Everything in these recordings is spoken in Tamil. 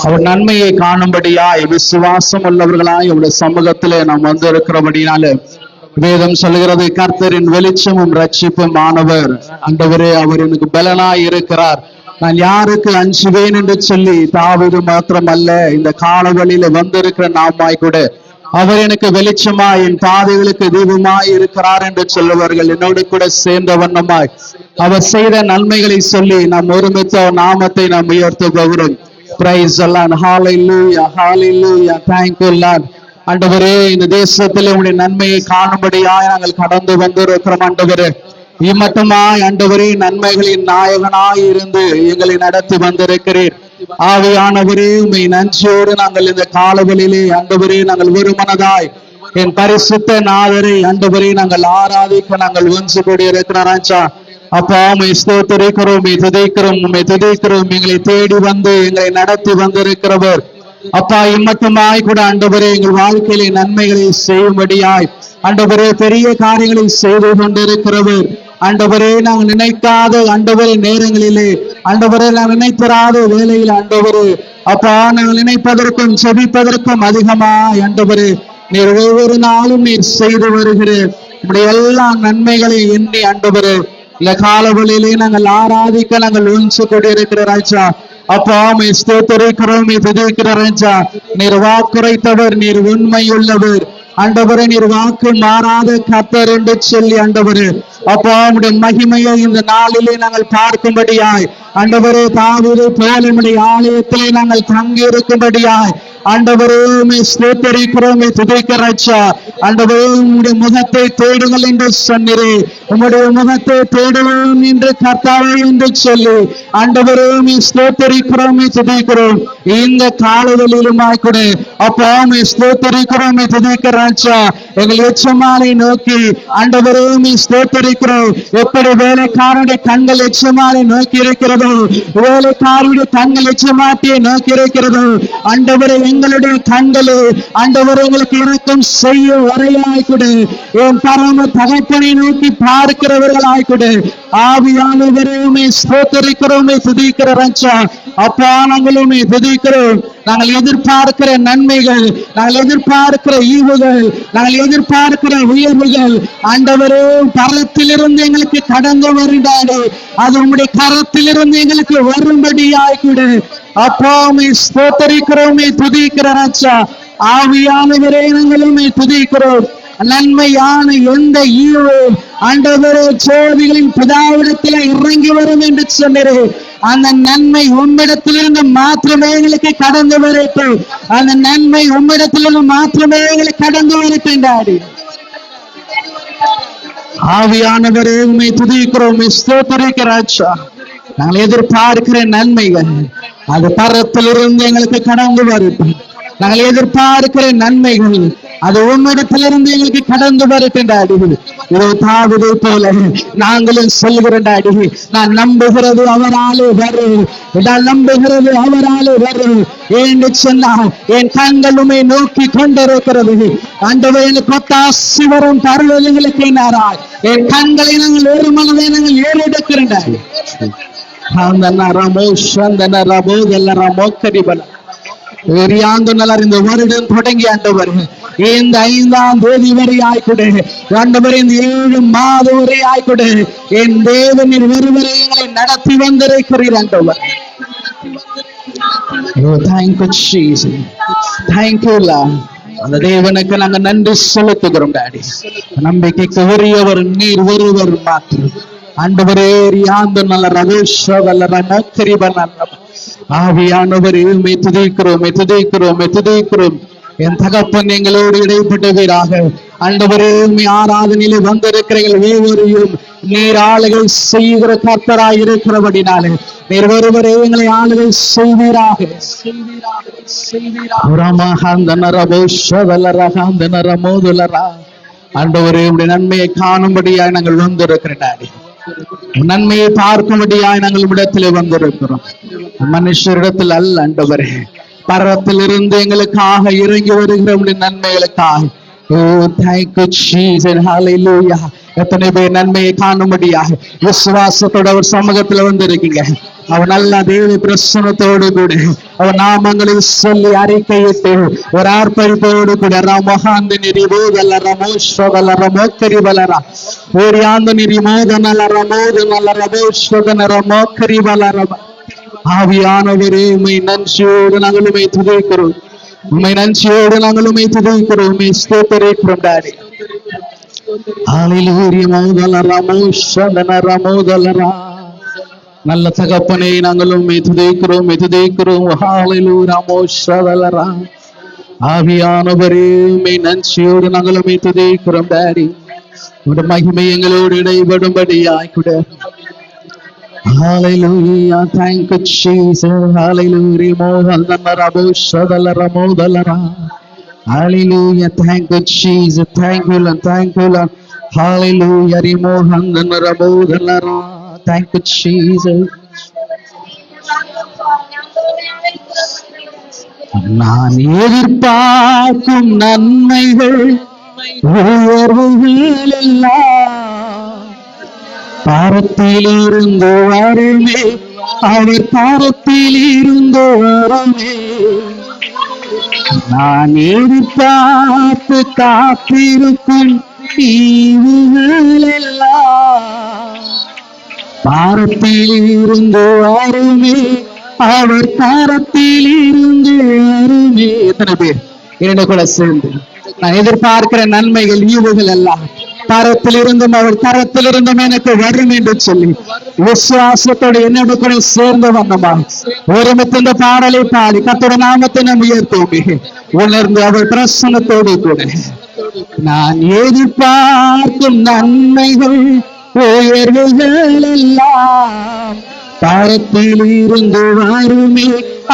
அவர் நன்மையை காணும்படியாய் விசுவாசம் உள்ளவர்களாய் அவருடைய சமூகத்திலே நாம் வந்து இருக்கிறபடினால வேதம் சொல்கிறது, கர்த்தரின் வெளிச்சமும் ரட்சிப்பும் ஆனவர். ஆண்டவரே, அவர் எனக்கு பலனாய் இருக்கிறார், நான் யாருக்கு அஞ்சுவேன் என்று சொல்லி தாவீது மாத்திரம் அல்ல, இந்த காலவழியில வந்திருக்கிற நாமாய் கூட அவர் எனக்கு வெளிச்சமாய் என் பாதைகளுக்கு தீபமாய் இருக்கிறார் என்று சொல்லுவார்கள். என்னோடு கூட சேர்ந்த வண்ணமாய் அவர் செய்த நன்மைகளை சொல்லி நாம் ஒருமித்த நாமத்தை நாம் உயர்த்த போகிறோம். Praise the Lord. Hallelujah, hallelujah. Thank you, Lord. ஆண்டவரே, இந்த தேசத்தில் உங்களுடைய நன்மையை காணும்படியாய் நாங்கள் கடந்து வந்திருக்கிறோம். ஆண்டவரே, இம்மட்டுமாய் ஆண்டவரே நன்மைகளின் நாயகனாய் இருந்து எங்களை நடத்தி வந்திருக்கிறீர். ஆவியானவரே, உம்மை நன்றியோடு நாங்கள் இந்த காலவெளியிலே ஆண்டவரே நாங்கள் ஒருமனதாய் என் பரிசுத்த நாதரை ஆண்டவரே நாங்கள் ஆராதிக்க நாங்கள் ஒன்று கூடி இருக்கிறாராச்சா. அப்பா, உம்மை ஸ்தோத்திரிக்கிறோம், உம்மை துதிக்கிறோம், உம்மை துதிக்கிறோம். எங்களை தேடி வந்து எங்களை நடத்தி வந்திருக்கிறவர் அப்பா, இம்மட்டுமாய் கூட ஆண்டவரே எங்கள் வாழ்க்கையிலே நன்மைகளை செய்யும்படியாய் ஆண்டவரே பெரிய காரியங்களை செய்து கொண்டிருக்கிறவர். ஆண்டவரே, நாங்கள் நினைக்காத ஆண்டவரே நேரங்களிலே ஆண்டவரே நாங்கள் நினைத்தராத வேலையில் ஆண்டவரே அப்பா நாங்கள் நினைப்பதற்கும் செபிப்பதற்கும் அதிகமாய் ஆண்டவரே நீர் ஒவ்வொரு நாளும் நீர் செய்து வருகிறேன். நம்முடைய எல்லா நன்மைகளை எண்ணி ஆண்டவரே இந்த காலவெளியிலே நாங்கள் ஆராதிக்க நாங்கள் ஒன்று கொண்டிருக்கிற ராஜா. அப்பா, உம்மை ஸ்தோத்திரிக்கிறோம், துதிக்கிற ராஜா. நீர் வாக்குரைத்தவர், நீர் உண்மை உள்ளவர் ஆண்டவரே, நீர் வாக்கு மாறாத கர்த்தர் என்று சொல்லி ஆண்டவரே அப்பா உம்முடைய மகிமையை இந்த நாளிலே நாங்கள் பார்க்கும்படியாய் ஆண்டவரே தாவீதை போல நம்முடைய ஆலயத்திலே நாங்கள் தங்கி இருக்கும்படியாய் ஆண்டவரே உம்மை ஸ்தோத்திரிக்கிறோம், துதிக்கிற ராஜா. ஆண்டவரே, உம்முடைய முகத்தை தேடுங்கள் என்று சொன்னீரே, உம்முடைய முகத்தை தேடுவோம் என்று கர்த்தாவே என்று சொல்லி ஆண்டவரே உம்மை ஸ்தோத்திரிக்கிறோம், துதிக்கிறோம். இந்த காலவெளியிலுமாய் கூட அப்பா உம்மை ஸ்தோத்திரிக்கிறோம், துதிக்கிற ராஜா. எங்கள் எச்சமாலை நோக்கி ஆண்டவரே உம்மை ஸ்தோத்திரிக்கிறோம். எப்படி வேலைக்காரனுடைய கண்கள் எச்சமாலை நோக்கி இருக்கிறதோ, வேலைக்காரனுடைய கண்கள் எச்சமாட்டியை நோக்கி இருக்கிறதோ, ஆண்டவரே எங்களுடைய கண்களே ஆண்டவரே எங்களுக்கு இரக்கம் செய்ய வரையாய் கூட என் பரம தகப்பனை நோக்கி பார்க்கிறவர்களாய் கூட ஆவியானவரே உம்மை ஸ்தோத்திரிக்கிறோம், துதிக்கிற ராஜா. அப்பா, நாங்கள் உம்மை துதிக்கிறோம். நாங்கள் எதிர்பார்க்கிற நன்மைகள், நாங்கள் எதிர்பார்க்கிற ஈவுகள், நாங்கள் எதிர்பார்க்கிற உயர்வுகள் ஆண்டவரே கரத்திலிருந்து எங்களுக்கு கடந்து வருகிறாரு. அது உம்முடைய கரத்திலிருந்து எங்களுக்கு வரும்படியாய் கூட அப்பா உம்மை ஸ்தோத்திரிக்கிறோம், துதிக்கிற ராஜா. ஆவியானவரே நாங்கள் உம்மை துதிக்கிறோம். நன்மையான எந்த ஈவு ஆண்டவரே ஜோதிகளின் பிதாவிடத்தில் இறங்கி வரும் என்று சொன்னீரே, அந்த நன்மை உம்மிடத்திலிருந்து மாத்திரமே எங்களுக்கு கடந்து வரட்டும். அந்த நன்மை உம்மிடத்திலிருந்து மாத்திரமே எங்களுக்கு கடந்து வரட்டும். ஆவியானவரே உம்மை துதிக்கிறோம், ஸ்தோத்திரிக்கிற ராஜா. நாங்கள் எதிர்பார்க்கிற நன்மைகள் அது பரத்திலிருந்து எங்களுக்கு கடந்து வரட்டும். நாங்கள் எதிர்பார்க்கிற நன்மைகள் அது உம்மிடத்திலிருந்து எங்களுக்கு கடந்து வருகின்றாடி. இதோ தாவீதை போல நாங்களும் சொல்கிறோம், நான் நம்புகிறது அவராலே வரும், நான் நம்புகிறது அவராலே வரும் என்று சொன்னால் என் கண்கள் உம்மை நோக்கி கொண்டிருக்கிறது. ஆண்டவரே, எனக்கு ஒத்தாசி வரும் தருணங்களுக்கு நாராய் என் கண்களை நாங்கள் ஒரு மனதை நாங்கள் ஏறெடுக்கிறோம். இந்த வருடம் தொடங்கி ஆண்டவர் இந்த 5ஆம் தேதி வரை ஆய்கொடு ஆண்டவர், இந்த 7 மாதம் வரை ஆய்கொடு என் தேவனின் ஒருவரை எங்களை நடத்தி வந்திருக்கிறீர் ஆண்டவர். அந்த தேவனுக்கு நாங்க நன்றி செலுத்துகிறோம் டாடி. நம்பிக்கைக்கு உரியவர் நீர் ஒருவர் மாற்று ஆண்டவரே. நல்ல ரகோஷவல்ல ஆவியானவரே உம்மை துதிக்கிறோம், துதிக்கிறோம், துதிக்கிறோம். என் தகப்பன் எங்களோடு இடைப்பட்டவீராக ஆண்டவரே உம்மை ஆராதனையிலே வந்திருக்கிற ஒவ்வொருவரையும் நீர் ஆளுகை செய்கிற கர்த்தராய் இருக்கிறபடினாலே நீர் ஒருவரே எங்களை ஆளுகை செய்வீராக. ஆண்டவரே உம்முடைய நன்மையை காணும்படியாய் நாங்கள் வந்திருக்கிறோம். நன்மையை பார்க்கும்படியாய் நாங்கள் இடத்திலே வந்திருக்கிறோம். மனுஷரிடத்தில் அல்ல ஆண்டவரே, பரத்திலிருந்து எங்களுக்காக இறங்கி வருகிற நன்மைகளுக்காக. Oh, thank you, Jesus. Hallelujah. எத்தனை பேர் நன்மையை காணும்படியாக விசுவாசத்தோட ஒரு சமூகத்துல வந்து இருக்கீங்க. அவன் நல்ல தேவ பிரசனத்தோடு கூட அவன் நாமங்களை சொல்லி அறிக்கையிட்டு ஒரு ஆர்ப்பரிப்போடு கூட ரமஹாந்த நிரிவோதல்ல ரமோஸ்வதல்ல ரமோக்கரி வளரா ஓரியாந்த நிரிமோதனல்ல ரமோதனல்ல ரமோஸ்வதன ரமோக்கரி வளர. ஆவியானவரே, உம்மை நன்றியோடு நாங்கள் உம்மை துதிக்கிறோம், உம்மை நன்றியோடு நாங்கள் உம்மை துதிக்கிறோம், உம்மை ஸ்தோத்திரிக்கிறோம் டாடி. ஹல்லேலூயா மோதலரா மோஷதனரா மோதலரா. நல்ல தகப்பனே, நாங்கள் உம்மை துதிக்கிறோம், துதிக்கிறோம். ஹல்லேலூயா மோஷதலரா. ஆவியானவரே, உம்மை நன்றியோடு நாங்கள் உம்மை துதிக்கிறோம் டாடி. உம்முடைய மகிமை எங்களோடு இடைபடும்படியாய் கூட. Hallelujah, thank you Jesus. Hallelujah, mohalanara boshadalara modalara. Hallelujah, thank you Jesus. Thank you Lord, thank you Lord. Hallelujah, mohalanara modalara. Thank you Jesus. நான் எதிர்பார்க்கும் நன்மைகள் உயர்வுகள் எல்லாம் பாரத்தில் இருந்து வருமே, அவர் பாரத்தில் இருந்து வருமே. நான் எதிர்பார்த்து காத்திருக்கும் ஈவுகள் எல்லாம் பாரத்தில் இருந்து வருமே, அவர் பாரத்தில் இருந்து வருமே. எத்தனை பேர் என்னோட கூட சேர்ந்து நான் எதிர்பார்க்கிற நன்மைகள் ஈவுகள் எல்லாம் கரத்தில் இருந்தும் அவர் கரத்தில் இருந்தும் எனக்கு வரும் என்று சொல்லி விசுவாசத்தோடு என்னோட கூட சேர்ந்து வந்தமா ஒருமித்து இந்த பாடலை பாடி கர்த்தருடைய நாமத்தை நாம் உயர்த்துவோமே. உணர்ந்து அவர் பிரசன்னத்தோடு கூட நான் எதிர்பார்க்கும் நன்மைகள் உயர்வுகள் எல்லாம் கரத்தில் இருந்து வருமே,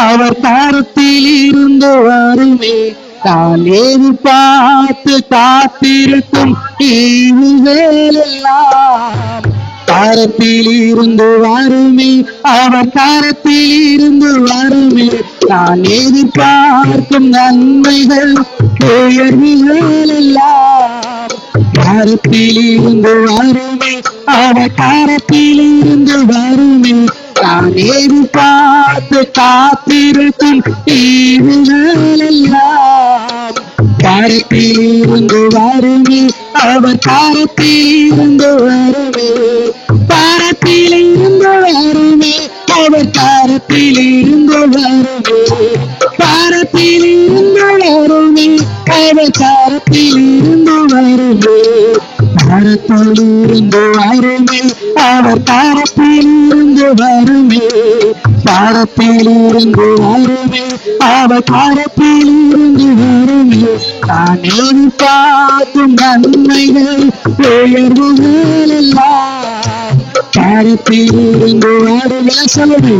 அவர் கரத்தில் இருந்து வருமே. நான் எதிர்பார்த்து காத்திருக்கும் ஈவுகள் எல்லாம் கரத்தில் இருந்து வருமே, அவர் கரத்தில் இருந்து வருமே. நான் எதிர்பார்க்கும் நன்மைகள் உயர்வுகள் எல்லாம் கரத்தில் இருந்து வருமே, அவர் கரத்தில் இருந்து வருமே. நான் எதிர்பார்த்து காத்திருக்கும் ஈவுகள் எல்லாம் கரத்தில் இருந்து வருமே, அவர் கரத்தில் இருந்து வருமே. கரத்தில் இருந்து வருமே, அவர் கரத்தில் இருந்து வருமே. கரத்தில் இருந்து வருமே, அவர் கரத்தில் இருந்து வருமே. கரத்தில் இருந்து வருமே, அவர் கரத்தில் இருந்து வருமே. கரத்தில் இருந்து வருமே, அவர் கரத்தில் இருந்து வருமே. நான் எதிர்பார்க்கும் நன்மைகள் உயர்வுகள் எல்லாம் கரத்தில் இருந்து வருமே. சொல்லுங்க,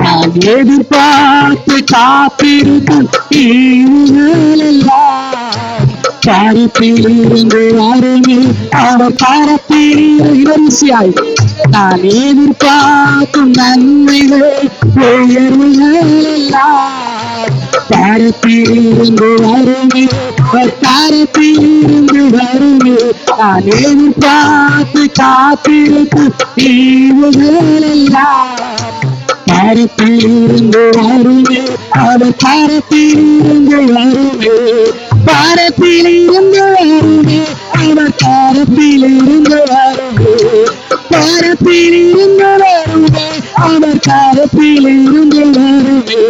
நான் எதிர்பார்த்து காத்திருக்கும் ஈவுகள் எல்லாம் கரத்தில் இருந்து வருமே, அவர் கரத்தில் வரிசையாய். நான் எதிர்பார்க்கும் நன்மைகள் உயர்வுகள் எல்லாம் கரத்தில் இருந்து வருமே, அவர் கரத்தில் இருந்து வருமே. நான் எதிர்பார்த்து காத்திருக்கும் ஈவுகள் எல்லாம் கரத்தில் இருந்து வருமே, அவர் கரத்தில் இருந்து வருமே. கரத்தில் இருந்து வருமே, அவர் கரத்தில் இருந்து வருமே. கரத்தில் இருந்து வருமே, அவர் கரத்தில் இருந்து வருமே.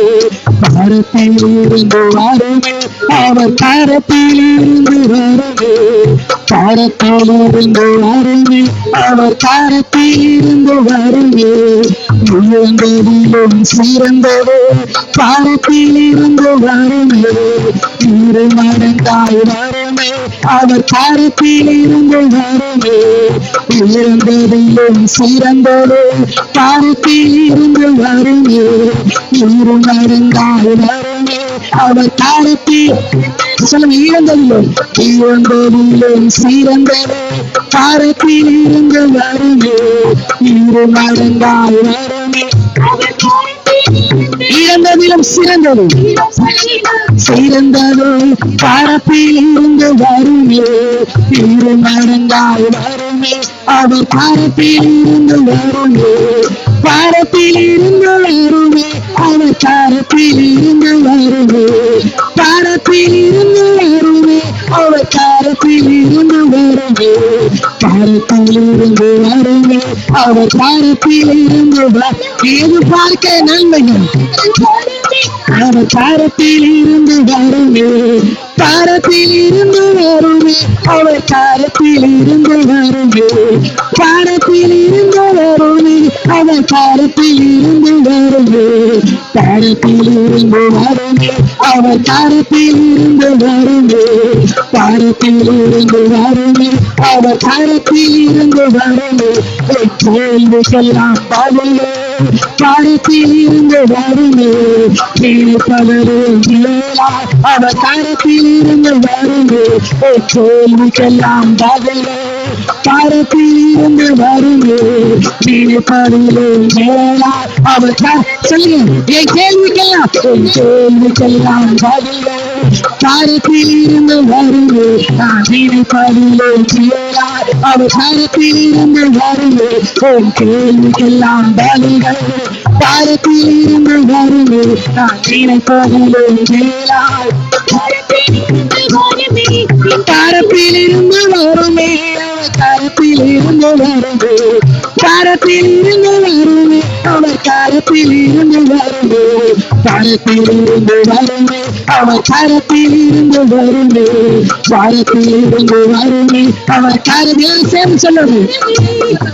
கரத்தில் இருந்து வருமே, அவர் கரத்தில் இருந்து வருமே. கரத்தில் இருந்து வருமே, அவர் கரத்தில் இருந்து வருமே. உயர்ந்ததிலும் சிறந்தது கரத்தில் இருந்து வருமே. இரு மடங்காய் வருமே, அவர் கரத்தில் இருந்து வருமே. உயர்ந்ததிலும் சிறந்தது கரத்தில் இருந்து வருமே. இரு மடங்காய் வருமே, அவர் காலத்தில் சொல்லுங்க, இழந்ததிலும் சிறந்தது காலத்தில் இருந்து வருமே, இரு மடங்காய் வருமே. இழந்ததிலும் சிறந்தது சிறந்தது பரப்பில் இருந்து வருமே, இரு மடங்காய் வருமே. அவர் பரப்பில் இருந்து வருமே, பரப்பில் இருந்து வருமே. அவர் கரப்பில் இருந்து வருமே, பரப்பில் இருந்து வருமே. அவர் கரப்பில் இருந்து வருமே, கரப்பில் இருந்து வருமே. அவர் கரப்பில் இருந்து எதிர்பார்க்க நன்மைகள் அவர் கரத்தில் இருந்து வருமே, கரத்தில் இருந்து வருமே. அவர் கரத்தில் இருந்து வருமே, கரத்தில் இருந்து வருமே. அவர் கரத்தில் இருந்து வருமே, கரத்தில் இருந்து வருமே. அவர் கரத்தில் இருந்து வருமே, கரத்தில் இருந்து வருமே. அவர் கரத்தில் இருந்து வருமே. கேள்விக்கெல்லாம் பதிலே கரத்தில் இருந்து வருமே, அவர் கரத்தில் இருந்து வருமே. கேள்விக்கெல்லாம் பதிலே கரத்தில் இருந்து வருமே, அவர் சொல்லுங்க, என் கேள்விக்கெல்லாம் கேள்விக்கெல்லாம் பதிலே கரத்தில் இருந்து வருமே. நான் நினைப்பதிலே அவர் கரத்தில் இருந்து வருமே. கேள்விக்கெல்லாம் பதில்கள் கரத்தில் இருந்து வருமே. நான் நினைப்பதிலே கரத்தில் இருந்து வருமே. கரத்தில் இருந்து வருமே, கரத்தில் இருந்து வருமே. அவர் கரத்தில் இருந்து வருமே, கரத்தில் இருந்து வருமே. அவர் கரத்தில் இருந்து வருமே, கரத்தில் இருந்து வருமே. அவர் கரத்தில் சேர்ந்து சொல்லுது,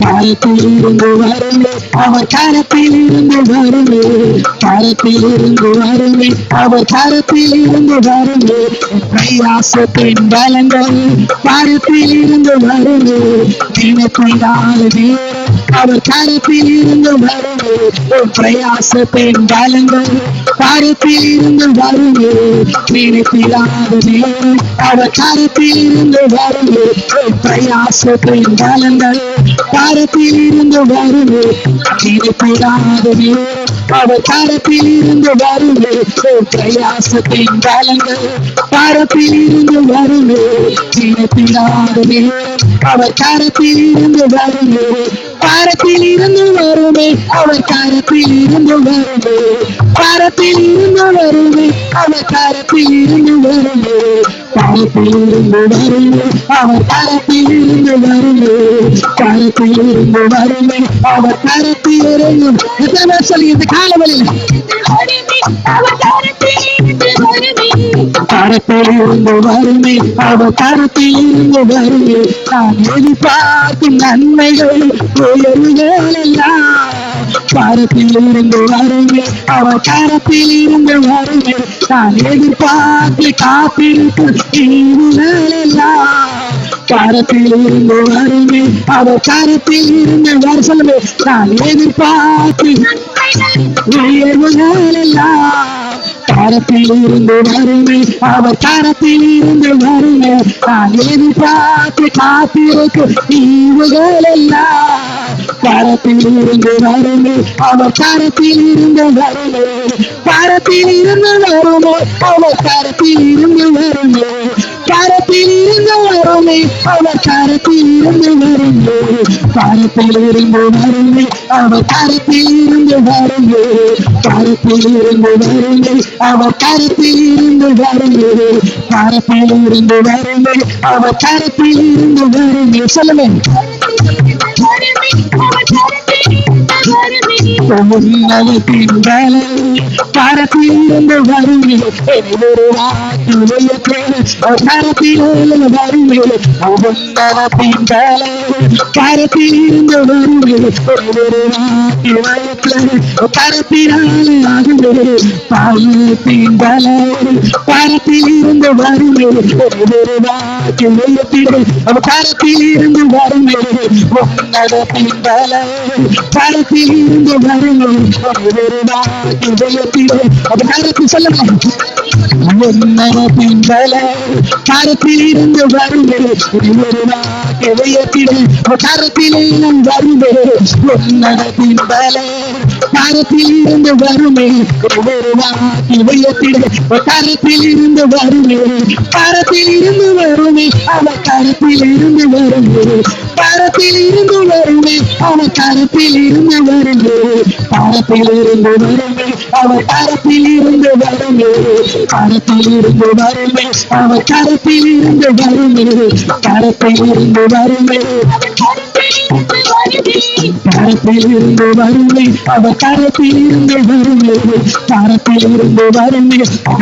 கரத்தில் இருந்து வருமே. அவர் கரத்தில் இருந்து வருமே, கரத்தில் இருந்து வருமே. அவர் கரத்தில் இருந்து வருமே. பிரயாசத்தின் பலங்கள் கரத்தில் இருந்து வருமே, தினத்தினாலே அவர் கரத்தில் இருந்து வருமே. பிரயாசத்தின் பலங்கள் கரத்தில் இருந்து வருமே, தினத்தினாலே அவர் கரத்தில் இருந்து வருமே. பிரயாசத்தின் பலங்கள் கரத்தில் இருந்து வருமே, தினத்தினாலே அவர் கரத்தில் இருந்து வருமே. பிரயாசத்தின் பலங்கள் கரத்தில் இருந்து வருமே, தினத்தினாலே அவர் கரத்தில் இருந்து வருமே. கரத்தில் இருந்து வருமே, அவர் கரத்தில் இருந்து வருமே. கரத்தில் இருந்து வருமே, அவர் கரத்தில் இருந்து வருமே. கரத்தில் இருந்து வருமே, அவர் கரத்தில் இருந்து வருமே. கரத்தில் இருந்து வருமே, அவர் கரத்தில் இருந்து எத்தனை சொல்லி இந்த காலவெளியில் கரத்தில் இருந்து வருமே, அவர் கரத்தில் இருந்து வருமே. நான் எதிர்பார்க்கும் நன்மைகள் உயர்வுகள் எல்லாம் கரத்தில் இருந்து வருமே, அவர் கரத்தில் இருந்து வருமே. நான் எதிர்பார்த்து காத்திருக்கும் ஈவுகள் எல்லாம் கரத்தில் இருந்து வருமே, அவர் கரத்தில் இருந்து வர சொல்லுமே. நான் எதிர்பார்த்து உயர்வுகள் எல்லாம் கரத்தில் இருந்து வருமே, அவர் கரத்தில் இருந்து வருமே. நான் எதிர்பார்த்து காத்திருக்கும் ஈவுகள் எல்லாம் கரத்தில் இருந்து வருமே, அவர் கரத்தில் இருந்து வருமே. கரத்தில் இருந்து வருமே, அவர் கரத்தில் இருந்து வருமே. கரத்தில் இருந்து வருமே, அவர் கரத்தில் இருந்து வருமே. கரத்தில் இருந்து வருமே, அவர் கரத்தில் இருந்து வருமே. கரத்தில் இருந்து வருமே, அவர் கரத்தில் இருந்து வருமே. கரத்தில் இருந்து வருமே, அவர் கரத்தில் இருந்து வருமே. சொல்லுமே, உன்னதத்தின் வேலை கரத்தில் இருந்து வருமே. ஒரு வாக்கு கரத்தில் இருந்து வருமே. உன்னதத்தின் வேலை கரத்தில் இருந்து வருமே. ஒரு வாக்கு கரத்தினாலே ஆகுமே. பாவத்தின் பலன் பாரத்தில் இருந்து வருமே ஒரு வாக்கு உயர்த்திடு அவர் கரத்தில் இருந்து வருமே உன்னதத்தின் பலன் பாரத்தில் இருந்து வருமே ஒரு வாக்கு உயர்த்திடு அவர் கரத்தில் சொல்லுங்க உன்னதத்தின் பலன் கரத்தில் இருந்து வருமே ஒரு வாக்கு உயர்த்திடு அவர் கரத்தில் இருந்து வருமே உன்னதத்தின் பலன் கரத்தில் இருந்து வருமே ஒரு வாக்கு உயர்த்திடு கரத்தில் இருந்து வருமே கரத்தில் இருந்து வருமே அவர் கரத்தில் இருந்து வருமே கரத்தில் இருந்து வருமே அவர் கரத்தில் இருந்து வருமே கரத்தில் இருந்து வருமே அவர் கரத்தில் இருந்து வருமே கரத்தில் இருந்து வருமே அவர் கரத்தில் இருந்து வருமே கரத்தில் இருந்து வருமே கரத்தில் இருந்து வருமே அவர் கரத்தில் இருந்து வருமே கரத்தில் இருந்து வருமே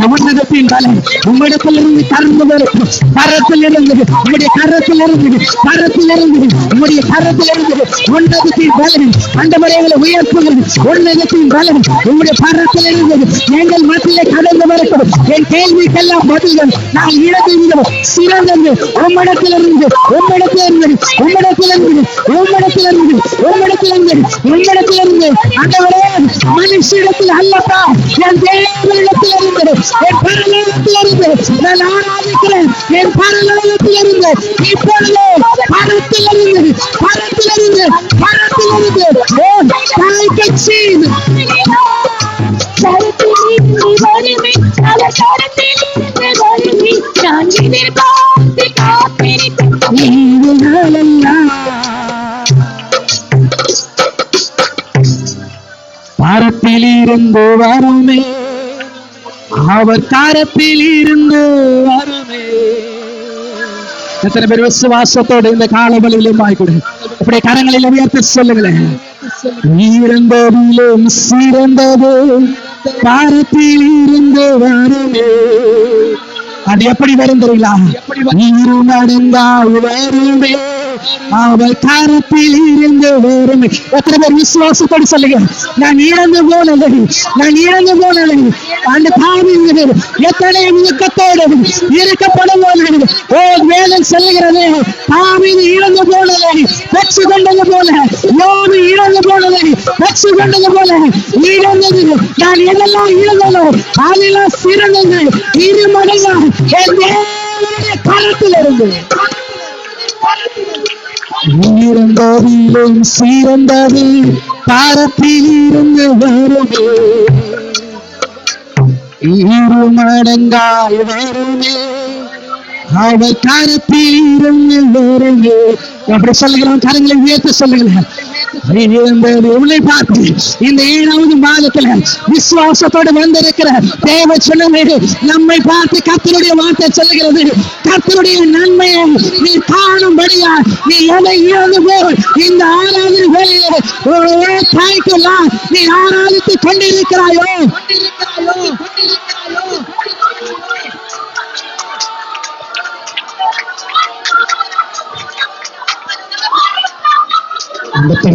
உன்னதத்தின் பலன் உம்மிடத்திலிருந்து கறந்து வரும் கரத்தில் இருந்தது உங்களுடைய கரத்தில் இருந்தது கரத்தில் இருந்தது உங்களுடைய கரத்தில் இருந்தது உன்னதத்தின் பலன் அண்டவரைகளை உயர்த்துகிறது உன்னதத்தின் பலன் உங்களுடைய கரத்தில் இருந்தது எங்கள் மத்தியிலே கடந்து வரட்டும் என் கேள்விக்கெல்லாம் பதில்கள் நான் இழந்து சிறந்தது உம்மிடத்திலிருந்து உம்மிடத்திலிருந்து உம்மிடத்திலிருந்து உம்மிடத்திலிருந்து உம்மிடத்திலிருந்து உம்மிடத்திலிருந்து அண்டவரே மனுஷிடத்தில் அல்லப்பா என் தேவனிடத்தில் இருந்தது என் பரலோகத்தில் இருந்து நான் ஆராதிக்கிறேன் என் பரலோகத்தில் இருந்து இப்பொழுது பரத்தில் இருந்து பரத்தில் இருந்து பரத்தில் இருந்து தாய் கட்சி பரத்தில் இருந்து வருமே அவர் கரத்தில் இருந்து வருமே எத்தனை பேர் விசுவாசத்தோடு இந்த காலவழியிலும் ஆய்கூட அப்படியே கரங்களில் உயர்த்தி சொல்லுங்களேன் இருந்ததிலும் சிறந்தது கரத்தில் இருந்து வருமே அது எப்படி வரும் தெரியுங்களா நீரு நடந்தால் வருமே அவர் கரத்தில் இருந்து வருமே எத்தனை பேர் விசுவாசத்தோடு சொல்லுங்க நான் இழந்து போனது நான் இழந்து போனது அந்த பாவிகள் எத்தனை இயக்கத்தோடு இருக்கப்படும் ஓ வேதம் சொல்லுகிறது பாவின் இழந்து போனதை பெற்று கொண்டது போல யோபு இழந்து போனதை பெற்று கொண்டது போல இழந்தது நான் எதெல்லாம் இழந்தனோ அதெல்லாம் சிறந்தது இரு மடங்கா என் தேவனுடைய கரத்தில் இருந்து இருந்ததிலும் சிறந்தது கரத்தில் இருந்து வருமே இரு மடங்காய் வருமே அவர் கரத்தில் இருந்து வருமே அப்படி சொல்லுகிறோம் கரங்களை உயர்த்தி சொல்லுகிறேன் உங்களை பார்த்து இந்த 7வது மாதத்துல விசுவாசத்தோடு வந்திருக்கிற தேவ சொன்னமே நம்மை பார்த்து கர்த்தருடைய வார்த்தை சொல்லுகிறது கர்த்தருடைய நன்மையை நீ காணும்படியா நீ எதை இழந்து போய் இந்த ஆராதனை வேலையிலே தாய்க்கெல்லாம் நீ ஆராதித்துக் கொண்டிருக்கிறாயோ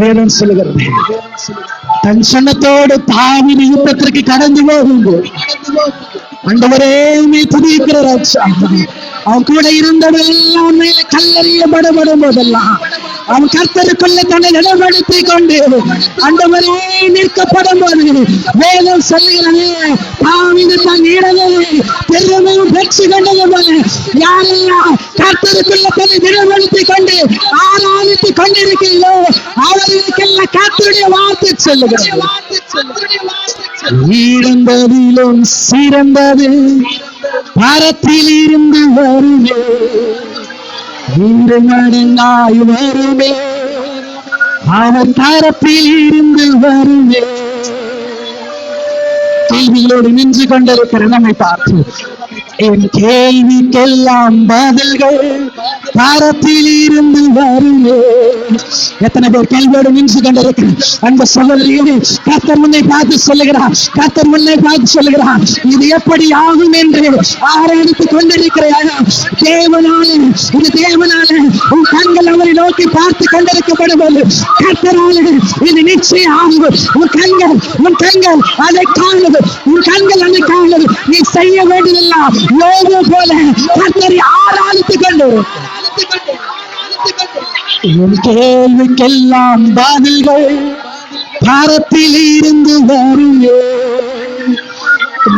வேதம் சொல்லுகிறது தன் சொன்னத்தோடு தாவீது யுத்தத்திற்கு கடந்து போகும்போது ஆண்டவரே நீ துதிக்கிற ராஜா அவன் கூட இருந்தவெல்லாம் உண்மையில கல்லறியப்படும் போதெல்லாம் அவன் கர்த்தருக்குள்ள தன்னை இடப்படுத்திக் கொண்டு ஆண்டவரே நிற்கப்படும் போது வேதம் சொல்லுகிறது தாவீது தன் இடங்களை பெருமையும் பெற்று கொண்டது போல யாரெல்லாம் கர்த்தருக்குள்ள தன்னை இடப்படுத்திக் கொண்டு ஆராதித்துக் கொண்டிருக்கிறீர்களோ அவர்களுக்கெல்லாம் கர்த்தருடைய வார்த்தை சொல்லுகிறது இழந்ததிலும் சிறந்தது கரத்தில் இருந்து வருமே இரு மடங்காய் வருமே அவர் கரத்தில் இருந்து வருமே கேள்விகளோடு நின்று கொண்டிருக்கிற நம்மை பார்த்து என் கேள்விக்கெல்லாம் பதில்கள் பாரத்தில் இருந்து வருமே. எத்தனை பேர் கேள்வியோடு நின்று கொண்டிருக்கிறேன் அன்பு சகோதரிகளே, கர்த்தர் முன்னை பார்த்து சொல்லுகிறார், கர்த்தர் முன்னை பார்த்து சொல்லுகிறார், இது எப்படி ஆகும் என்று ஆராய்ந்து கொண்டிருக்கிறார். தேவனாலே, இது தேவனாலே உன் கண்கள் அவரை நோக்கி பார்த்து கொண்டிருக்கப்படுவது கர்த்தராலே இது நிச்சயம் ஆகும். உன் கண்கள் அதை காணுது, உன் கண்கள் அதை காணுது. நீ செய்ய வேண்டியதெல்லாம் யோகோ போல கர்த்தரை ஆராதித்து கொண்டு என் கேள்விக்கெல்லாம் பதில்கள் பாரத்தில் இருந்து வருமே.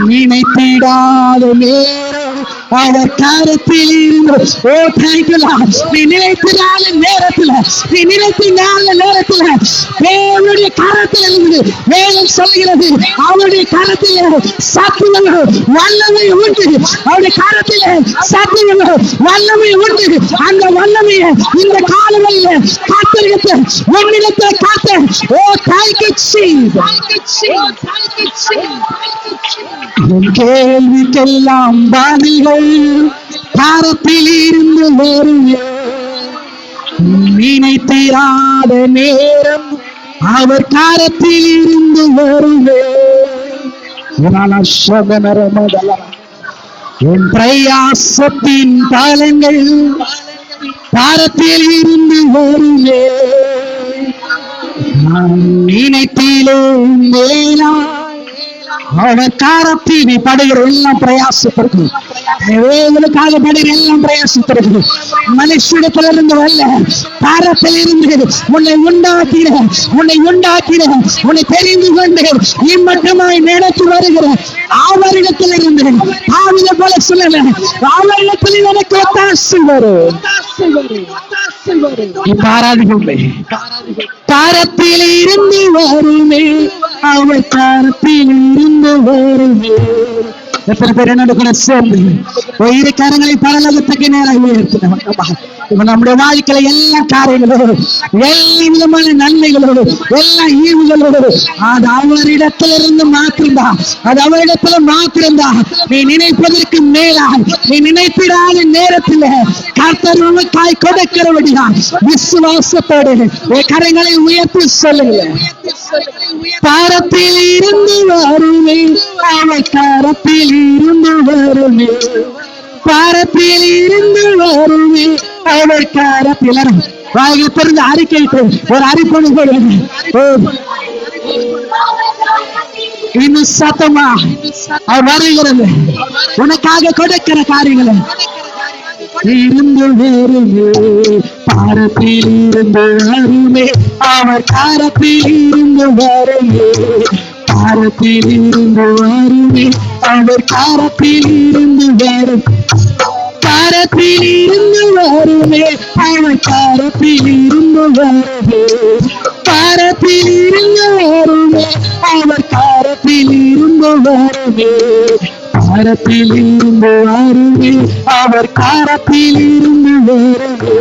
நினைத்திடாத நேரம் அவர் கருத்தில் இருந்து நீ நினைத்திடாத நேரத்தில் தேவனுடைய கரத்தில் இருந்து வேதம் சொல்கிறது, அவருடைய கரத்தில் சத்துவங்கள் வல்லமை உண்டு, அவருடைய கரத்தில் சத்துவங்கள் வல்லமை உண்டு. அந்த வல்லமையை இந்த காலங்களில் காத்திருக்க உன்னிடத்தில் காத்த ஓ தாய்க்கு கேள்விக்கெல்லாம் பதில்கள் பாரத்தில் இருந்து வருமே. நினைத்திராத நேரம் அவர் காரத்தில் இருந்து வருமே. என் பிரயாசத்தின் பலன்கள் பாரத்தில் இருந்து வருமே. நான் நினைத்திலே மேலா அவர் காரத்தில் நீ படுகிற எல்லாம் பிரயாசத்திற்கு, வேதலுக்காக படுகிற எல்லாம் பிரயாசத்திற்கு மனுஷிடத்திலிருந்து வரல, காரத்தில் இருந்து உன்னை உண்டாக்கிற உன்னை தெரிந்து கொண்டு இம்மட்டமாய் நினைத்து வருகிற அவரிடத்தில் இருந்து ஆவித போல சொல்லல, அவரிடத்தில் எனக்கு ஒத்தாசை வரும். காரத்தில் இருந்து வருமே, அவர் காரத்தில் இருந்து வருமே. எத்தனை பேர் என்னோட கூட சேர்ந்து இரு கரங்களை பரலோகத்துக்கு நேராக உயர்த்தினோம். நம்முடைய வாழ்க்கையில எல்லா காரியங்களோடு, எல்லா விதமான நன்மைகளோடு, எல்லா ஈவுகளோடு அது அவரிடத்திலிருந்து மாத்திருந்தான், அது அவரிடத்துல மாத்திருந்தான். நீ நினைப்பதற்கு மேலாக நீ நினைப்பிடாத நேரத்தில் கர்த்தர் உனக்காய் கொடுக்கிறபடிதான் விசுவாசத்தோடு கரங்களை உயர்த்தி சொல்லுங்க. பாரத்தில் இருந்து வருமே, அவர் கரத்தில் இருந்து வருமே. பாரத்தில் இருந்து வருமே, அவர் கரத்தில் வாயில் பிறந்த அறிக்கைக்கு ஒரு அறிப்பொழு இன்னும் சத்தமா அவர் வருகிறது. உனக்காக கொடுக்கிற காரியங்களை இருந்து வருமே. பாரத்தில் இருந்து வருமே, அவர் காரத்தில் இருந்து வருமே. பாரத்தில் இருந்து வருமே, அவர் காரத்தில் இருந்து வரும். காரத்தில் இருந்து வருமே, அவர் காரத்தில் இருந்து வருமே. காரத்தில் இருந்து வருமே, அவர் காரத்தில் இருந்து வருமே. காரத்தில் இருந்து வருமே, அவர் காரத்தில் இருந்து வருமே.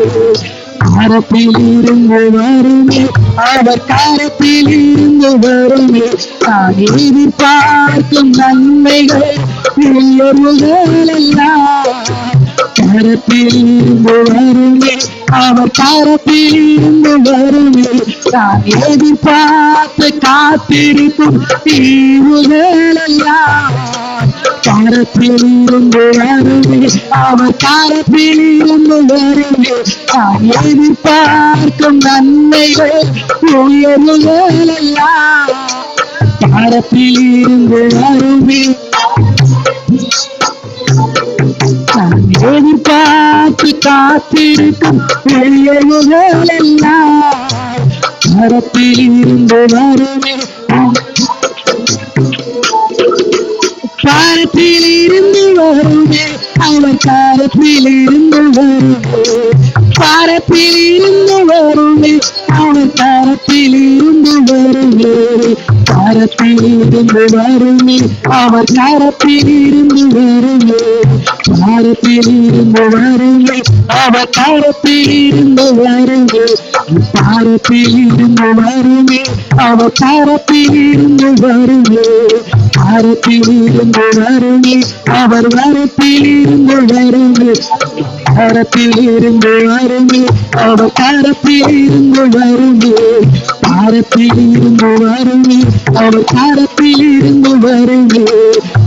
காரத்தில் இருந்து வருமே, அவர் காரத்தில் இருந்து வருமே. நான் எதிர்பார்க்கும் நன்மைகள் உயர்வுகள் எல்லாம் கரத்தில் இருந்து வருமே, அவர் காரத்தில் இருந்து வருமே. நான் எதிர்பார்த்து காத்திருக்கும் தீவுகள் எல்லாம் காரத்தில் இருந்து வருமே, அவர் காரத்தில் இருந்து வருமே. நான் எதிர்பார்க்கும் நன்மைகள் உயர்வுகள் எல்லாம் காரத்தில் இருந்து வருமே. எதிர்பார்த்து காத்திருக்கும் உயர்வுகள் எல்லாம் கரத்தில் இருந்து வருமே. காரத்தில் இருந்து வருமே, அவர் காரத்தில் இருந்து வருமே. காரத்தில் இருந்து வருமே, அவர் காரத்தில் இருந்து வருமே. காரத்தில் இருந்து வருமே, அவர் காரத்தில் இருந்து வருமே. காரத்தில் இருந்து வருமே, அவர் காரத்தில் இருந்து வருமே. காரத்தில் இருந்து வருமே, அவர் காரத்தில் இருந்து வருமே. கரத்தில் இருந்து வருமே, அவர் வரத்தில் இருந்து வருமே, கரத்தில் இருந்து வருமே, அவர் கரத்தில் இருந்து வருமே, கரத்தில் இருந்து வருமே, அவர் கரத்தில் இருந்து வருமே,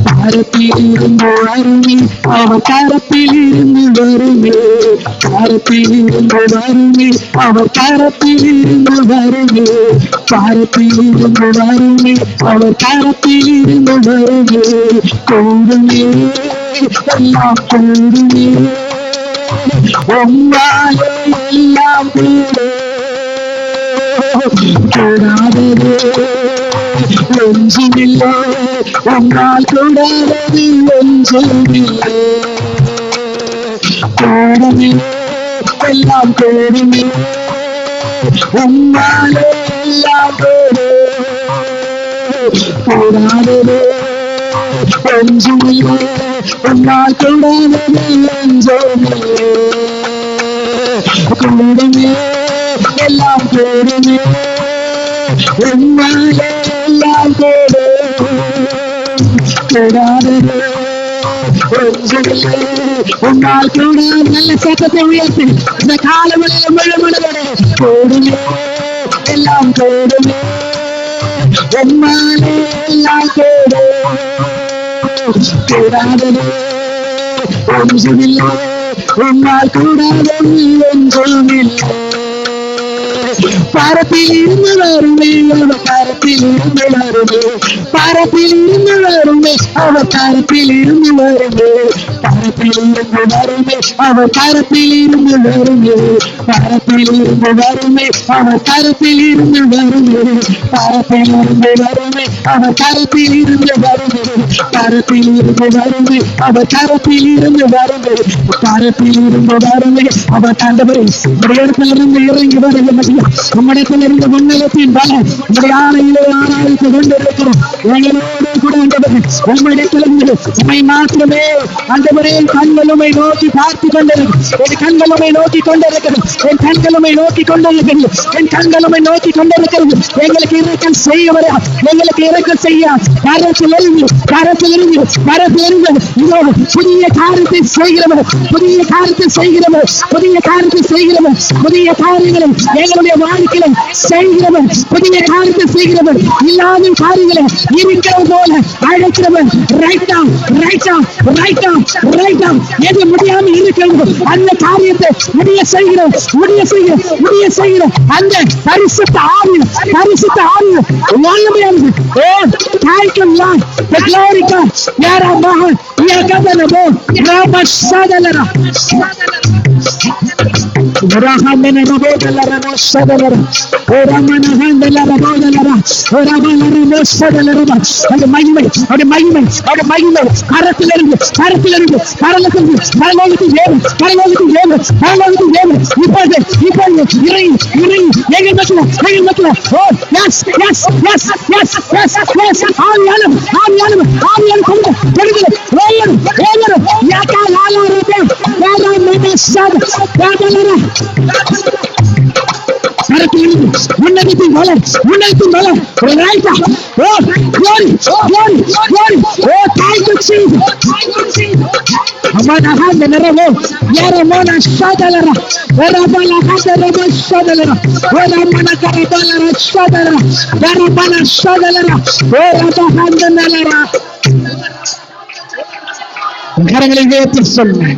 கரத்தில் இருந்து வருமே, அவர் கரத்தில் இருந்து வருமே, கரத்தில் இருந்து வருமே, அவர் கரத்தில் இருந்து வருமே, கரத்தில் இருந்து வருமே, அவர் கரத்தில் இருந்து வருமே, கூடுமே எல்லாம் கூடுமே, உம்மாலே எல்லாம் கூடாதது ஒன்றுமில்லை, உம்மால் கூடாதது ஒன்றுமில்லை, கூடுமே எல்லாம் கூடுமே, உம்மாலே எல்லாம் கூடாதது ஒன்றுமில்லை, உம்மால் கூடாதது ஒன்றுமில்லை, கூடுமே எல்லாம் கூடுமே, உம்மாலே எல்லாம் கூடாதது ஒன்றுமில்லை, உம்மால் கூடாத நல்ல சத்தத்தை உயர்த்தி இந்த காலவெளியில முழுமுழுவதே கூடுமே எல்லாம் கூடுமே, உம்மாலே எல்லாம் கூடாதது ஒன்றுமில்லை, உம்மால் கூடாதது ஒன்றுமில்லை, பரப்பில் இருந்து வருமே, அவர் கரத்தில் இருந்து வருமே, பரப்பில் இருந்து வருமே, அவர் கரத்தில் இருந்து வருமே, பரப்பில் இருந்து வருமே, அவர் கரத்தில் இருந்து வருமே, பரப்பில் இருந்து வருமே, அவர் கரத்தில் இருந்து வருமே, பரப்பில் இருந்து வருமே, அவர் கரத்தில் இருந்து வருமே, பரப்பில் இருந்து வருமே, அவர் கரத்தில் இருந்து வருமே, பரப்பில் இருந்து வருமே, அவர் கண்டவரை இடத்திலிருந்து இறங்கி வருகிறது, நம்மிடத்தில் இருந்த மன்னகத்தின் பல உங்களுடைய ஆணையிலே ஆராய்ந்து கொண்டிருக்கிறோம், எங்களோடு கூட உம்மிடத்திலிருந்து உண்மை மாத்திரமே ஆண்டவரே கண்களுமை நோக்கி பார்த்து கொண்டிருக்கிறது, என் கண்களுமை நோக்கி கொண்டிருக்கிறது, என் கண்களுமை நோக்கி கொண்டிருக்கிறது, என் கண்களுமை நோக்கி கொண்டிருக்கிறது, எங்களுக்கு இறக்கம் செய்யவர, எங்களுக்கு இறக்கம் செய்ய கரத்திலிருந்து இதோ புதிய காரியத்தை செய்கிறவர், புதிய காரியத்தை செய்கிறவர், புதிய காரியத்தை செய்கிறவர், புதிய காரியங்களை எங்களுடைய வாழ்க்கையில செய்கிறவர், புதிய காரியத்தை செய்கிறவர், இல்லாத காரியங்களை இருக்கிறது போல அழைக்கிறவர், write down write down write down write down, எது முடியாம இருக்கிறது அந்த காரியத்தை முடிய செய்கிறோம், முடிய செய்கிறோம், அந்த பரிசுத்த ஆவியம் வல்லமையானது. ஓ thank you Lord, the glory God, யாரா மகன் யாகதனபோ ராமசதலரா Rahamene Bodelara Sadara, Oramana Handelara Bodelara, Oramana Sadara, and the monument, or the monument, or the monument, Carapillary, உன்னதத்தின் பலம் ரைட்டா, ஓ glory, O thank you Jesus, amana hande neravo yara mona sadalera orabala hande neravo sadalera oramana karabala sadalera yarabana sadalera oraba hande nerara கரங்களை உயர்த்தி சொல்லுங்கள்,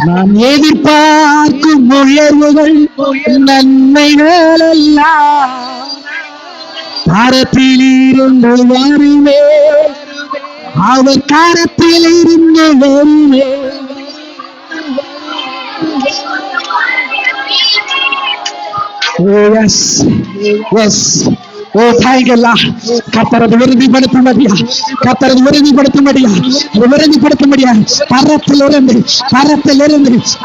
நாம் எதிர்பார்க்கும் உயர்வுகள் நன்மைகள் எல்லாம் கரத்தில் இருந்து வருமே, அவர் கரத்தில் இருந்து வருமே, yes yes. ஓ தாய்களா கர்த்தரது உறுதிப்படுத்தும்படியா, உறுதிப்படுத்தும்படியா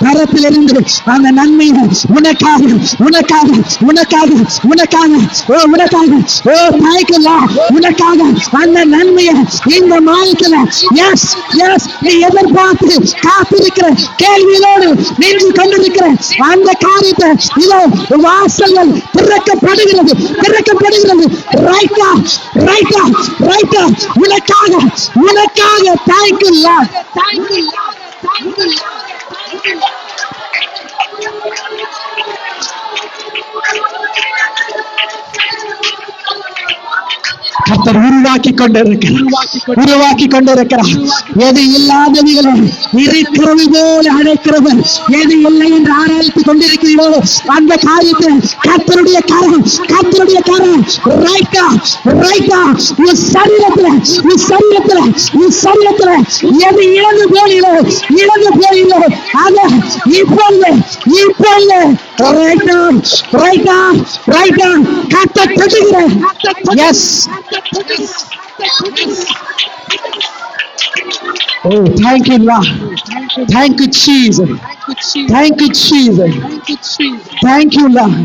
கரத்திலிருந்து அந்த நன்மையை உனக்காக ஓ தாய்களா உனக்காக அந்த நன்மையை இந்த மாதத்துல நீ எதிர்பார்த்து காத்திருக்கிற கேள்வியோடு நின்று கொண்டிருக்கிற அந்த காரியத்தை இதோ வாசல்கள் திறக்கப்படுகிறது இப்பொழுது ரைட்டா ரைட்டா ரைட்டா உனக்காக உனக்காக thank you Lord thank you Lord thank you Lord கர்த்தர் உருவாக்கி கொண்டிருக்கிறார். எது இல்லாதவைகளோ இருக்கிறது போல அழைக்கிறவர், எது இல்லை என்று ஆராய்த்து கொண்டிருக்கிறீர்களோ அந்த காரியத்தை கர்த்தருடைய கரம் ரைட்டா ரைட்டா சரீரத்துல எது இழந்து போயிலோ அதை இப்பொழுது ரைட்டா கர்த்தர் தட்டுகிறேன். S. Oh, thank you, Lord. Thank you, Jesus. Thank you, Jesus. Thank you, Lord.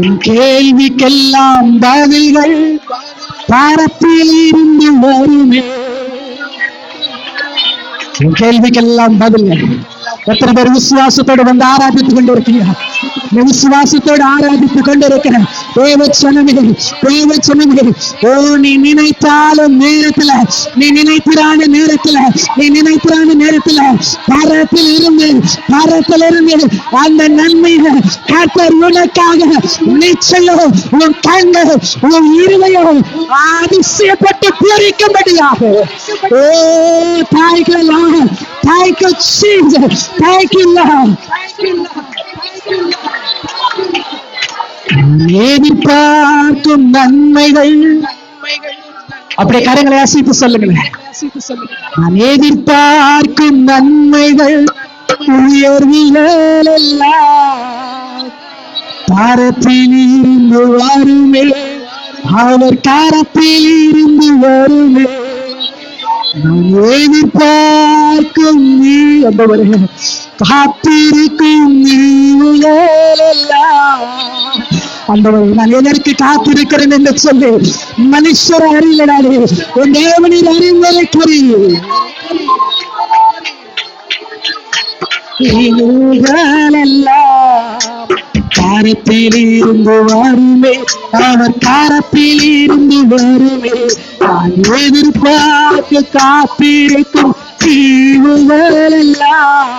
என் கேள்விக்கெல்லாம் பதில்கள் பாரத்தில் இருந்து வருமே. என் கேள்விக்கெல்லாம் பதில்கள். எத்தனை பேர் விசுவாசத்தோடு வந்து ஆராதித்துக் கொண்டிருக்கிறீர்கள்? விசுவாசத்தோடு ஆராதித்துக் கொண்டிருக்கிறேன். ஓ, நீ நினைத்தாலும் நேரத்துல, நீ நினைத்திரான நேரத்துல பரத்திலிருந்து அந்த நன்மைகள் கர்த்தர் உனக்காக நிச்சயம் உன் கண்கள் உன் இருதயம் அதிசயப்பட்டு பூரிக்கும்படியாக. ஓ, thank you Lord, thank you Jesus, thank you Lord. எதிர்பார்க்கும் நன்மைகள், அப்படியே கரங்களை அசைத்து சொல்லுங்களேன். நான் எதிர்பார்க்கும் நன்மைகள் உயர்வுகள் எல்லாம் கரத்தில் இருந்து வருமே, அவர் கரத்தில் இருந்து வருமே. நான் எதிர்பார்க்கும் நீ அந்த காத்திருக்கும் நீவுகள் எல்லாம் ஆண்டவரே, நான் எதற்கு காத்திருக்கிறேன் என்று சொல்லி மனுஷர் அறியலாடே, என் தேவனில் அறிந்திருக்கிறேன். காரத்தில் இருந்து வருமே, அவர் காரத்தில் இருந்து வருமே. நான் எதிர்பார்க்க காத்திருக்கும் தீவுகள் எல்லாம்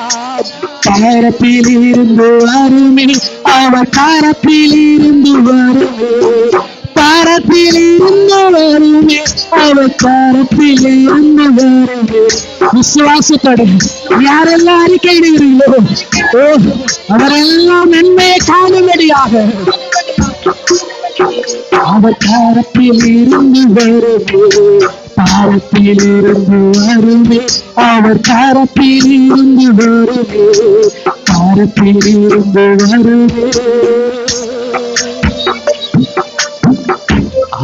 காரத்தில் இருந்து வருமே, அவர் காரத்தில் இருந்து வருமே. பாரத்தில் இருந்து வருமே, அவர் காரத்தில் இருந்து வருமே. விசுவாசத்தோடு யாரெல்லாம் அறிக்கையிடுகிறீர்களோ, ஓ, அவரெல்லாம் நன்மையை காணும்படியாக அவர் காரத்தில் இருந்து வருமே, பாரத்தில் இருந்து வருமே, அவர் காரத்தில் இருந்து வருமே, காரத்தில் இருந்து வருமே,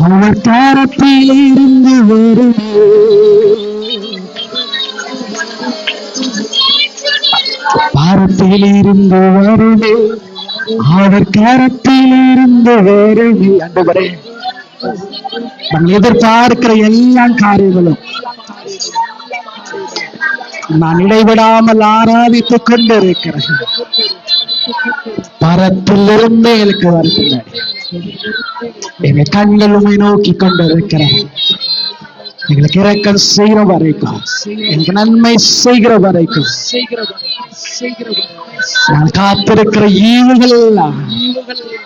அவர் காரத்தில் இருந்து வருமே. பாரத்தில் இருந்து வருமே, அவர் கரத்தில் இருந்து வருமே. ஆண்டவரே, நான் எதிர்பார்க்கிற எல்லா காரியங்களும் நான் இடைவிடாமல் ஆராதித்துக் கொண்டிருக்கிறேன். பரத்திலிருந்து எனக்கு வருகின்றன. எங்க கண்கள் உண்மை நோக்கி கொண்டிருக்கிறேன். எங்களுக்கு இரக்கம் செய்கிற வரைக்கும், எனக்கு நன்மை செய்கிற வரைக்கும் நான் காத்திருக்கிற ஈவுகள் எல்லாம்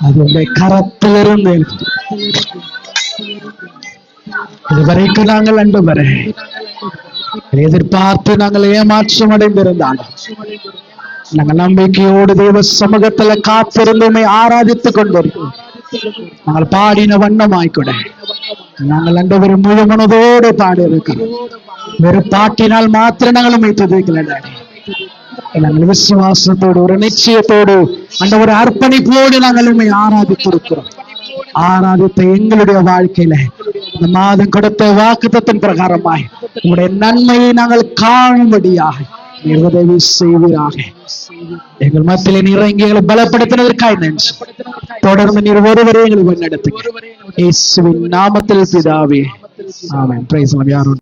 அது உடைய கரத்திலிருந்து இதுவரைக்கும் நாங்கள் ஆண்டவரே எதிர்பார்த்து நாங்கள் ஏமாற்றம் அடைந்திருந்தாலும் நாங்கள் நம்பிக்கையோடு தேவ சமூகத்துல காத்திருந்துமை ஆராதித்துக் கொண்டிருக்கிறோம். நாங்கள் பாடின வண்ணமாய்க்கூட நாங்கள் ஆண்டவரை முழு மனதோடு பாடி இருக்கிறோம். வெறும் பாட்டினால் மாத்திரம் நாங்கள் உமைத்ததில்லை. நாங்கள் விசுவாசத்தோடு ஒரு நிச்சயத்தோடு அந்த ஒரு அர்ப்பணிப்போடு நாங்கள் உண்மை ஆராதித்திருக்கிறோம். ஆராதித்த எங்களுடைய வாழ்க்கையில இந்த மாதம் கொடுத்த வாக்குத்தத்தின் பிரகாரமாய் உங்களுடைய நன்மையை நாங்கள் காணும்படியாக உதவி செய்வீராக. எங்கள் மத்தியிலே இறங்கி எங்களை பலப்படுத்தினதற்காக நன்றி. தொடர்ந்து நீர் ஒருவரே எங்களை வழிநடத்துங்க. இயேசுவின் நாமத்தில் பிதாவே, ஆமென். Praise the Lord.